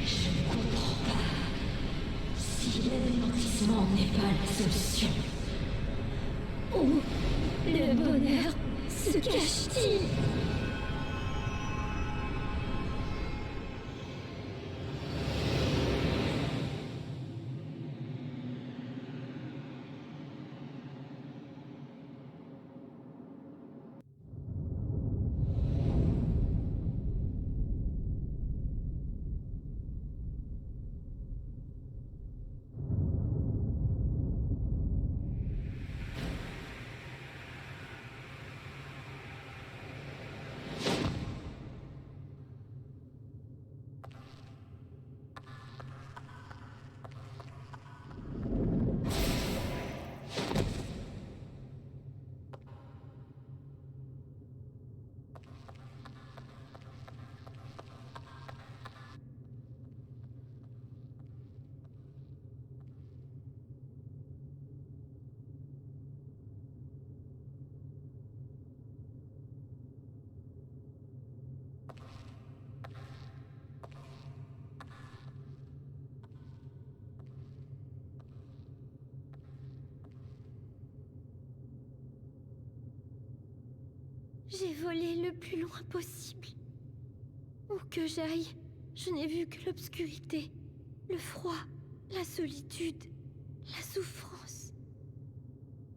Je ne comprends pas. Si l'anéantissement n'est pas la solution, où le bonheur se cache-t-il? J'ai volé le plus loin possible. Où que j'aille, je n'ai vu que l'obscurité, le froid, la solitude, la souffrance.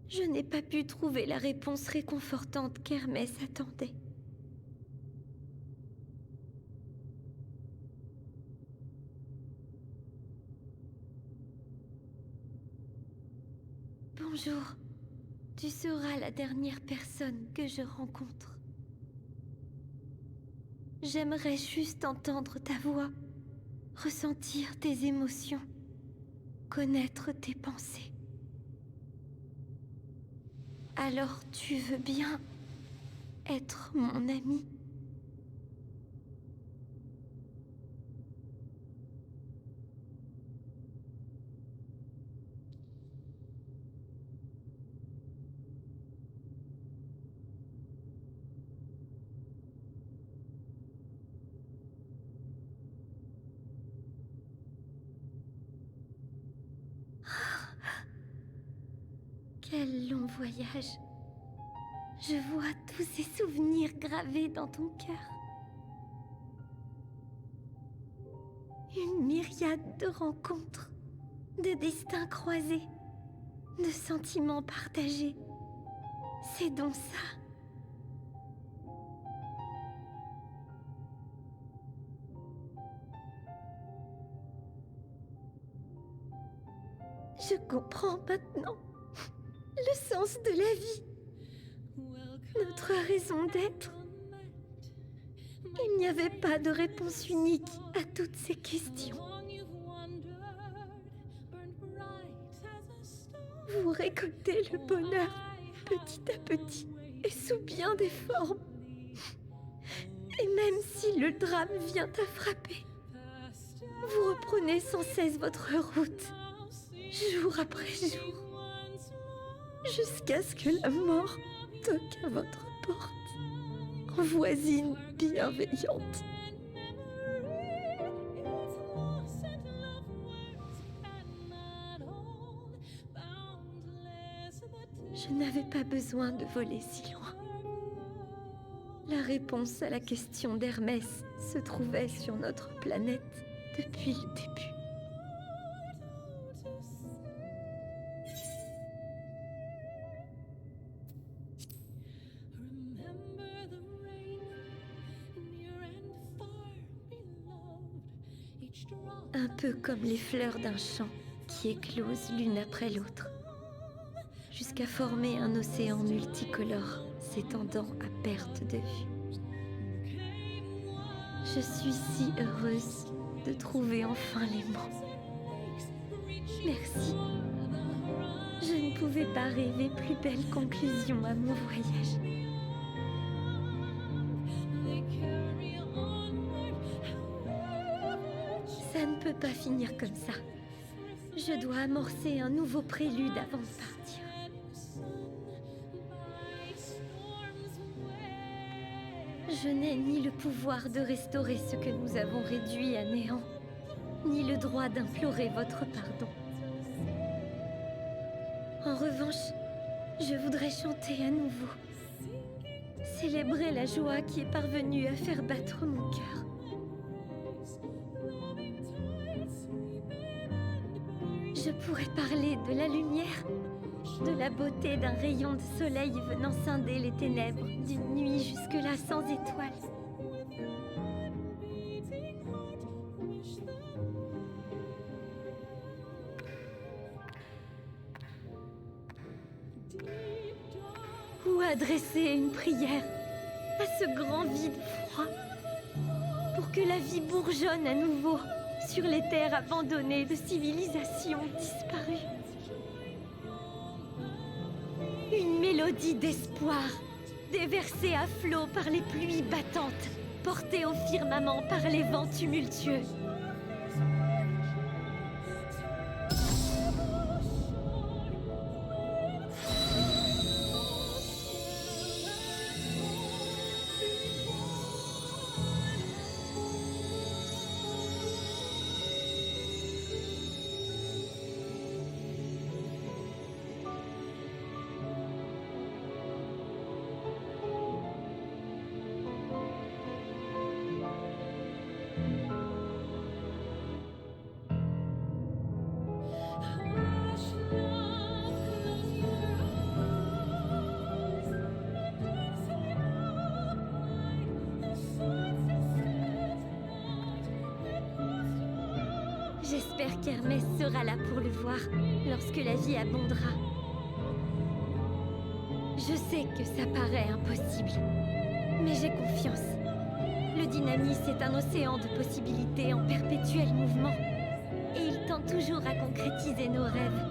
Je n'ai pas pu trouver la réponse réconfortante qu'Hermès attendait. Bonjour. Tu seras la dernière personne que je rencontre. J'aimerais juste entendre ta voix, ressentir tes émotions, connaître tes pensées. Alors tu veux bien être mon ami? Quel long voyage. Je vois tous ces souvenirs gravés dans ton cœur. Une myriade de rencontres, de destins croisés, de sentiments partagés. C'est donc ça. Je comprends maintenant le sens de la vie, notre raison d'être. Il n'y avait pas de réponse unique à toutes ces questions. Vous récoltez le bonheur petit à petit et sous bien des formes. Et même si le drame vient à frapper, vous reprenez sans cesse votre route, jour après jour, jusqu'à ce que la mort toque à votre porte, en voisine bienveillante. Je n'avais pas besoin de voler si loin. La réponse à la question d'Hermès se trouvait sur notre planète depuis le début. Un peu comme les fleurs d'un champ qui éclosent l'une après l'autre, jusqu'à former un océan multicolore s'étendant à perte de vue. Je suis si heureuse de trouver enfin les mots. Merci. Je ne pouvais pas rêver plus belle conclusion à mon voyage. Ça ne peut pas finir comme ça. Je dois amorcer un nouveau prélude avant de partir. Je n'ai ni le pouvoir de restaurer ce que nous avons réduit à néant, ni le droit d'implorer votre pardon. En revanche, je voudrais chanter à nouveau, célébrer la joie qui est parvenue à faire battre mon cœur. Je pourrais parler de la lumière, de la beauté d'un rayon de soleil venant scinder les ténèbres d'une nuit jusque-là sans étoiles. Ou adresser une prière à ce grand vide froid pour que la vie bourgeonne à nouveau sur les terres abandonnées de civilisations disparues. Une mélodie d'espoir, déversée à flot par les pluies battantes, portée au firmament par les vents tumultueux. J'espère qu'Hermès sera là pour le voir lorsque la vie abondera. Je sais que ça paraît impossible, mais j'ai confiance. Le Dynamis est un océan de possibilités en perpétuel mouvement, et il tend toujours à concrétiser nos rêves.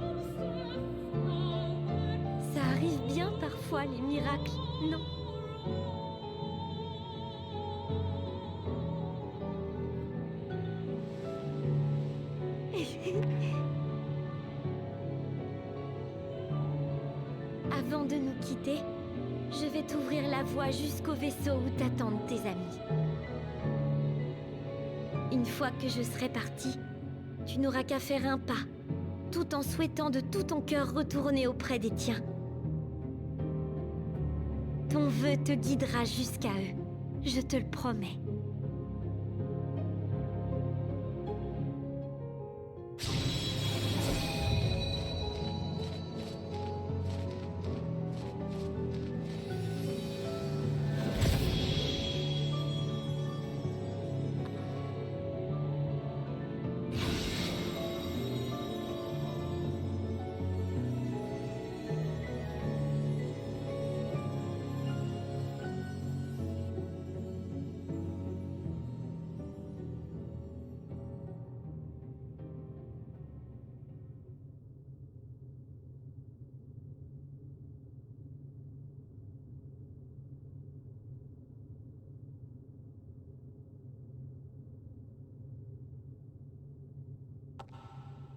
Ça arrive bien parfois, les miracles, non ? Avant de nous quitter, je vais t'ouvrir la voie jusqu'au vaisseau où t'attendent tes amis. Une fois que je serai partie, tu n'auras qu'à faire un pas, tout en souhaitant de tout ton cœur retourner auprès des tiens. Ton vœu te guidera jusqu'à eux, je te le promets.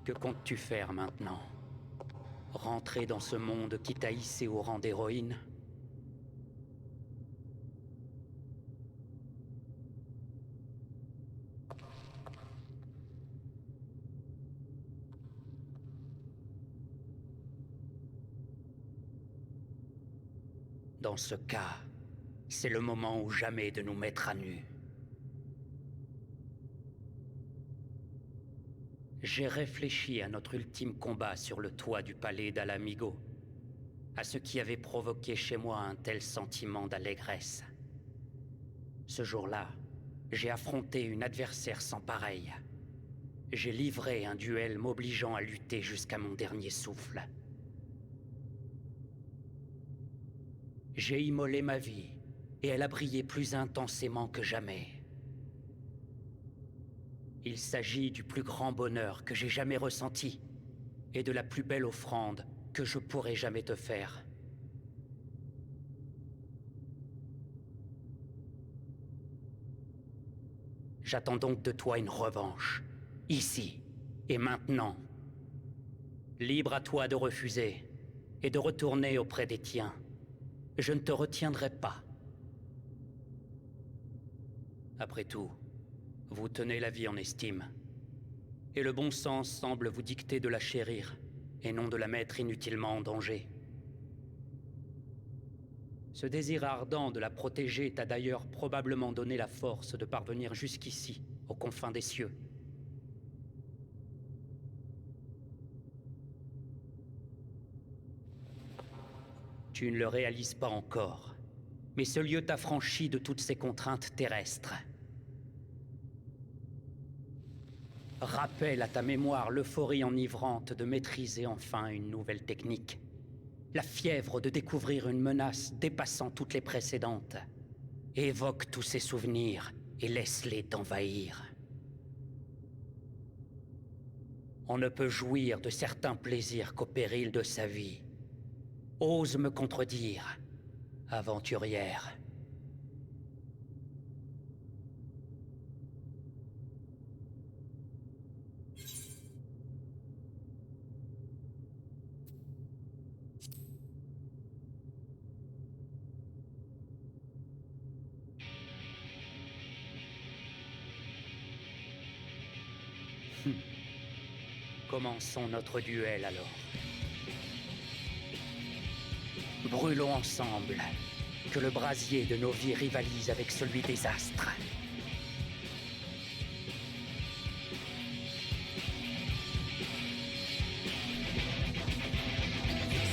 Que comptes-tu faire maintenant? Rentrer dans ce monde qui t'a hissé au rang d'héroïne? Dans ce cas, c'est le moment ou jamais de nous mettre à nu. J'ai réfléchi à notre ultime combat sur le toit du palais d'Alamigo, à ce qui avait provoqué chez moi un tel sentiment d'allégresse. Ce jour-là, j'ai affronté une adversaire sans pareille. J'ai livré un duel m'obligeant à lutter jusqu'à mon dernier souffle. J'ai immolé ma vie, et elle a brillé plus intensément que jamais. Il s'agit du plus grand bonheur que j'ai jamais ressenti, et de la plus belle offrande que je pourrai jamais te faire. J'attends donc de toi une revanche, ici et maintenant. Libre à toi de refuser, et de retourner auprès des tiens. Je ne te retiendrai pas. Après tout, vous tenez la vie en estime. Et le bon sens semble vous dicter de la chérir, et non de la mettre inutilement en danger. Ce désir ardent de la protéger t'a d'ailleurs probablement donné la force de parvenir jusqu'ici, aux confins des cieux. Tu ne le réalises pas encore, mais ce lieu t'affranchit de toutes ces contraintes terrestres. Rappelle à ta mémoire l'euphorie enivrante de maîtriser enfin une nouvelle technique. La fièvre de découvrir une menace dépassant toutes les précédentes. Évoque tous ces souvenirs et laisse-les t'envahir. On ne peut jouir de certains plaisirs qu'au péril de sa vie. Ose me contredire, aventurière. Commençons notre duel alors. Brûlons ensemble, que le brasier de nos vies rivalise avec celui des astres.